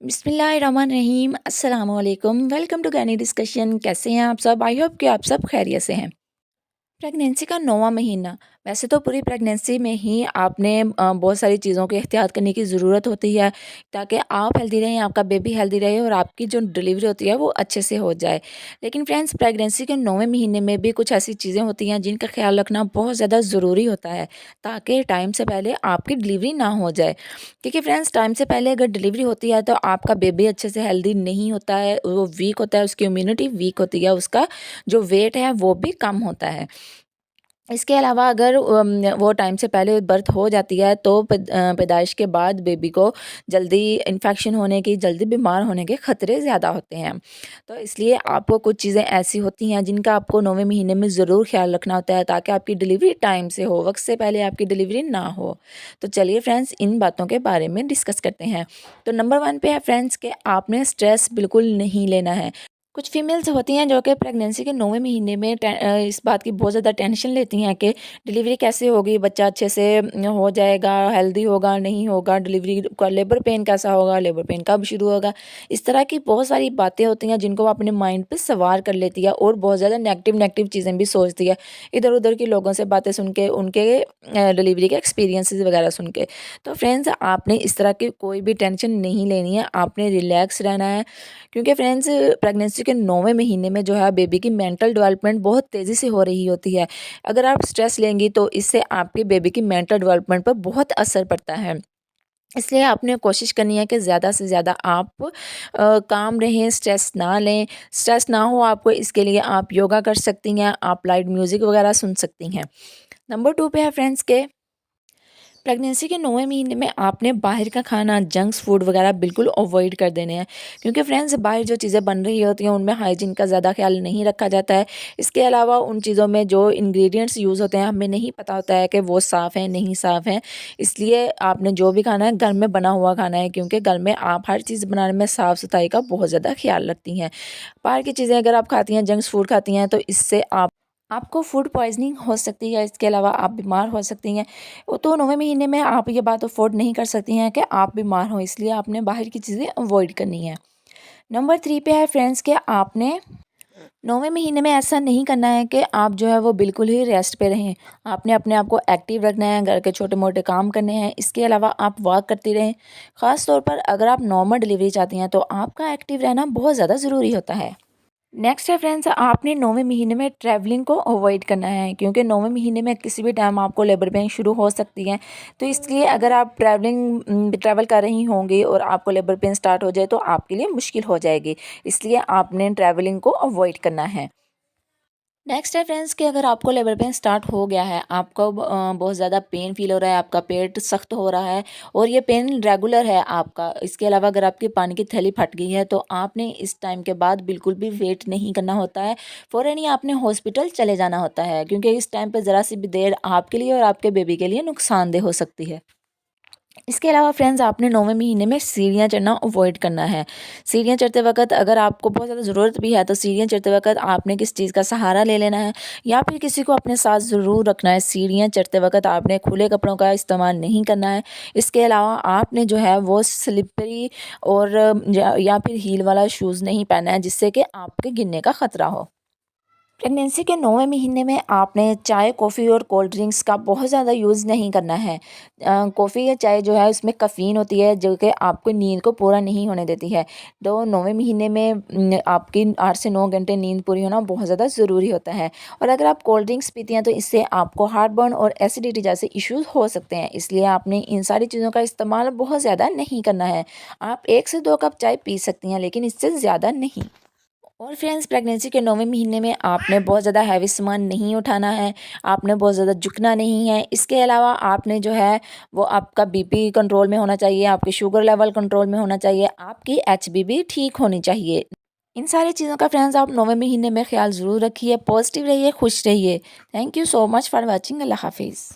बिस्मिल्लाहिर्रहमानिर्रहीम अस्सलाम वालेकुम। Welcome to Giani discussion. कैसे हैं आप सब? आई होप कि आप सब खैरियत से हैं। प्रेगनेंसी का 9वां महीना, वैसे तो पूरी प्रेगनेंसी में ही आपने बहुत सारी चीज़ों की एहतियात करने की ज़रूरत होती है ताकि आप हेल्दी रहें, आपका बेबी हेल्दी रहे और आपकी जो डिलीवरी होती है वो अच्छे से हो जाए। लेकिन फ्रेंड्स, प्रेगनेंसी के 9वें महीने में भी कुछ ऐसी चीज़ें होती हैं जिनका ख्याल रखना बहुत ज़्यादा ज़रूरी होता है ताकि टाइम से पहले आपकी डिलीवरी ना हो जाए। क्योंकि फ्रेंड्स, टाइम से पहले अगर डिलीवरी होती है तो आपका बेबी अच्छे से हेल्दी नहीं होता है, वो वीक होता है, उसकी इम्यूनिटी वीक होती है, उसका जो वेट है वो भी कम होता है। इसके अलावा अगर वो टाइम से पहले बर्थ हो जाती है तो पैदाइश के बाद बेबी को जल्दी इन्फेक्शन होने की, जल्दी बीमार होने के ख़तरे ज़्यादा होते हैं। तो इसलिए आपको कुछ चीज़ें ऐसी होती हैं जिनका आपको 9वें महीने में ज़रूर ख़्याल रखना होता है ताकि आपकी डिलीवरी टाइम से हो, वक़्त से पहले आपकी डिलीवरी ना हो। तो चलिए फ्रेंड्स, इन बातों के बारे में डिस्कस करते हैं। तो नंबर 1 पे है फ्रेंड्स कि आपने स्ट्रेस बिल्कुल नहीं लेना है। कुछ फीमेल्स होती हैं जो कि प्रेगनेंसी के 9वें महीने में इस बात की बहुत ज़्यादा टेंशन लेती हैं कि डिलीवरी कैसे होगी, बच्चा अच्छे से हो जाएगा, हेल्दी होगा, नहीं होगा, डिलीवरी का लेबर पेन कैसा होगा, लेबर पेन कब शुरू होगा। इस तरह की बहुत सारी बातें होती हैं जिनको वो अपने माइंड पे सवार कर लेती है और बहुत ज़्यादा नेगेटिव नेगेटिव चीज़ें भी सोचती है, इधर-उधर के लोगों से बातें सुन के, उनके डिलीवरी के एक्सपीरियंसेस वगैरह सुन के। तो फ्रेंड्स, आपने इस तरह की कोई भी टेंशन नहीं लेनी है, आपने रिलैक्स रहना है। क्योंकि फ्रेंड्स, प्रेगनेंसी के 9वें महीने में जो है बेबी की मेंटल डेवलपमेंट बहुत तेज़ी से हो रही होती है। अगर आप स्ट्रेस लेंगी तो इससे आपके बेबी की मेंटल डेवलपमेंट पर बहुत असर पड़ता है। इसलिए आपने कोशिश करनी है कि ज़्यादा से ज़्यादा आप काम रहें, स्ट्रेस ना लें। स्ट्रेस ना हो आपको, इसके लिए आप योगा कर सकती हैं, आप लाइट म्यूज़िक वगैरह सुन सकती हैं। नंबर 2 पे है फ्रेंड्स के प्रेगनेंसी के 9वें महीने में आपने बाहर का खाना, जंक्स फूड वगैरह बिल्कुल अवॉइड कर देने हैं। क्योंकि फ्रेंड्स, बाहर जो चीज़ें बन रही होती हैं उनमें हाइजीन का ज़्यादा ख्याल नहीं रखा जाता है। इसके अलावा उन चीज़ों में जो इंग्रेडिएंट्स यूज़ होते हैं हमें नहीं पता होता है कि वो साफ़ हैं, नहीं साफ़ हैं। इसलिए आपने जो भी खाना है घर में बना हुआ खाना है, क्योंकि घर में आप हर चीज़ बनाने में साफ़-सफाई का बहुत ज़्यादा ख्याल रखती हैं। बाहर की चीज़ें अगर आप खाती हैं, जंक्स फूड खाती हैं, तो इससे आपको फूड पॉइज़निंग हो सकती है, इसके अलावा आप बीमार हो सकती हैं। वो तो 9वें महीने में आप ये बात अफ़ोर्ड नहीं कर सकती हैं कि आप बीमार हों, इसलिए आपने बाहर की चीज़ें अवॉइड करनी है। नंबर 3 पे है फ्रेंड्स कि आपने 9वें महीने में ऐसा नहीं करना है कि आप जो है वो बिल्कुल ही रेस्ट पे रहें। आपने अपने आप को एक्टिव रखना है, घर के छोटे-मोटे काम करने हैं, इसके अलावा आप वॉक करती रहें। ख़ास तौर पर अगर आप नॉर्मल डिलीवरी चाहती हैं तो आपका एक्टिव रहना बहुत ज़्यादा ज़रूरी होता है। नेक्स्ट है फ्रेंड्स, आपने 9वें महीने में ट्रैवलिंग को अवॉइड करना है, क्योंकि 9वें महीने में किसी भी टाइम आपको लेबर पेन शुरू हो सकती है। तो इसलिए अगर आप ट्रैवल कर रही होंगी और आपको लेबर पेन स्टार्ट हो जाए तो आपके लिए मुश्किल हो जाएगी। इसलिए आपने ट्रैवलिंग को अवॉइड करना है। नेक्स्ट है फ्रेंड्स कि अगर आपको लेबर पेन स्टार्ट हो गया है, आपको बहुत ज़्यादा पेन फील हो रहा है, आपका पेट सख्त हो रहा है और ये पेन रेगुलर है आपका। इसके अलावा अगर आपकी पानी की थैली फट गई है तो आपने इस टाइम के बाद बिल्कुल भी वेट नहीं करना होता है, फ़ौरन ही आपने हॉस्पिटल चले जाना होता है, क्योंकि इस टाइम पे ज़रा सी भी देर आपके लिए और आपके बेबी के लिए नुकसानदेह हो सकती है। इसके अलावा फ्रेंड्स, आपने 9वें महीने में सीढ़ियाँ चढ़ना अवॉइड करना है। सीढ़ियाँ चढ़ते वक़्त अगर आपको बहुत ज़्यादा ज़रूरत भी है तो सीढ़ियाँ चढ़ते वक़्त आपने किसी चीज़ का सहारा ले लेना है या फिर किसी को अपने साथ ज़रूर रखना है। सीढ़ियाँ चढ़ते वक़्त आपने खुले कपड़ों का इस्तेमाल नहीं करना है। इसके अलावा आपने जो है वो स्लिपरी और या फिर हील वाला शूज़ नहीं पहनना है जिससे कि आपके गिरने का ख़तरा हो। प्रेगनेंसी के 9वें महीने में आपने चाय, कॉफ़ी और कोल्ड ड्रिंक्स का बहुत ज़्यादा यूज़ नहीं करना है। कॉफ़ी या चाय जो है उसमें कैफ़ीन होती है जो कि आपको नींद को पूरा नहीं होने देती है। तो 9वें महीने में आपकी 8 से 9 घंटे नींद पूरी होना बहुत ज़्यादा ज़रूरी होता है। और अगर आप कोल्ड ड्रिंक्स पीती हैं तो इससे आपको हार्टबर्न और एसिडिटी जैसे इश्यूज़ हो सकते हैं। इसलिए आपने इन सारी चीज़ों का इस्तेमाल बहुत ज़्यादा नहीं करना है। आप 1 से 2 कप चाय पी सकती हैं, लेकिन इससे ज़्यादा नहीं। और फ्रेंड्स, प्रेगनेंसी के 9वें महीने में आपने बहुत ज़्यादा हैवी सामान नहीं उठाना है, आपने बहुत ज़्यादा झुकना नहीं है। इसके अलावा आपने जो है वो आपका बीपी कंट्रोल में होना चाहिए, आपकी शुगर लेवल कंट्रोल में होना चाहिए, आपकी एचबी ठीक होनी चाहिए। इन सारी चीज़ों का फ्रेंड्स आप 9वें महीने में ख्याल ज़रूर रखिए। पॉजिटिव रहिए, खुश रहिए। Thank you so much for watching. अल्लाह हाफिज़।